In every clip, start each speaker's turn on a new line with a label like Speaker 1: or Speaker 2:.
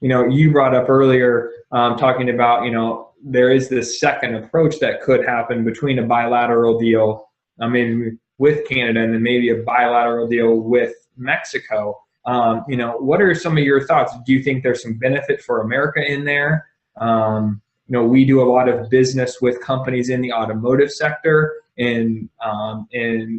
Speaker 1: you brought up earlier, talking about, there is this second approach that could happen between a bilateral deal, I mean, with Canada, and then maybe a bilateral deal with Mexico. What are some of your thoughts? Do you think there's some benefit for America in there? We do a lot of business with companies in the automotive sector and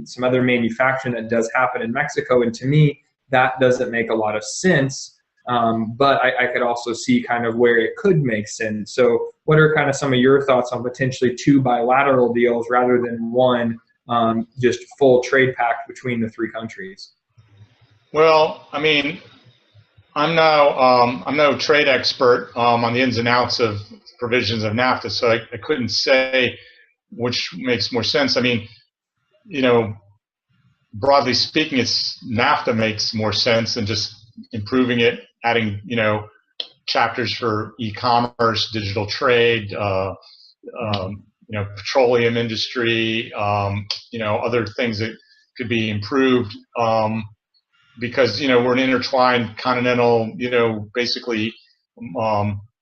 Speaker 1: some other manufacturing that does happen in Mexico. And to me, that doesn't make a lot of sense. But I could also see kind of where it could make sense. So what are kind of some of your thoughts on potentially two bilateral deals rather than one just full trade pact between the three countries?
Speaker 2: Well, I mean, I'm no trade expert on the ins and outs of provisions of NAFTA, so I couldn't say which makes more sense. I mean, broadly speaking, NAFTA makes more sense than just improving it, adding chapters for e-commerce, digital trade, petroleum industry, other things that could be improved, because we're an intertwined continental, basically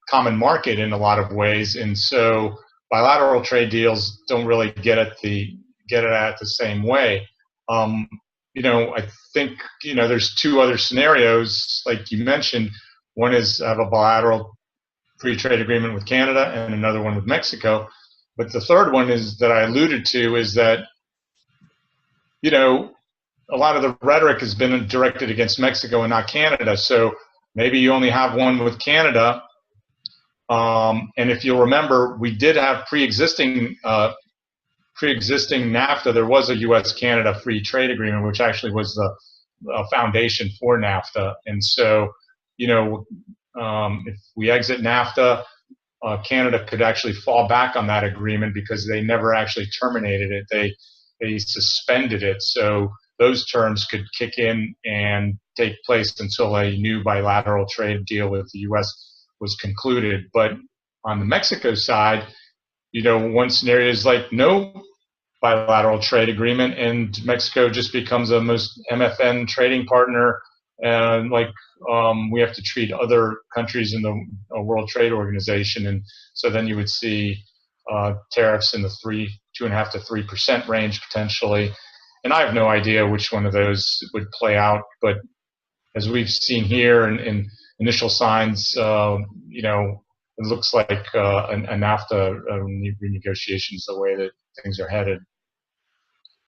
Speaker 2: common market in a lot of ways, and so bilateral trade deals don't really get at it the same way. I think there's two other scenarios, like you mentioned. One is have a bilateral free trade agreement with Canada, and another one with Mexico. But the third one is that I alluded to is that a lot of the rhetoric has been directed against Mexico and not Canada. So maybe you only have one with Canada. And if you'll remember, we did have pre-existing NAFTA. There was a U.S.-Canada free trade agreement, which actually was the foundation for NAFTA. And so, if we exit NAFTA, Canada could actually fall back on that agreement because they never actually terminated it. They suspended it. So those terms could kick in and take place until a new bilateral trade deal with the U.S. was concluded. But on the Mexico side, one scenario is like no bilateral trade agreement, and Mexico just becomes a most MFN trading partner, and we have to treat other countries in the World Trade Organization, and so then you would see tariffs in the 2.5% to 3% range potentially. And I have no idea which one of those would play out, but as we've seen here in initial signs, it looks like a NAFTA renegotiation is the way that things are headed.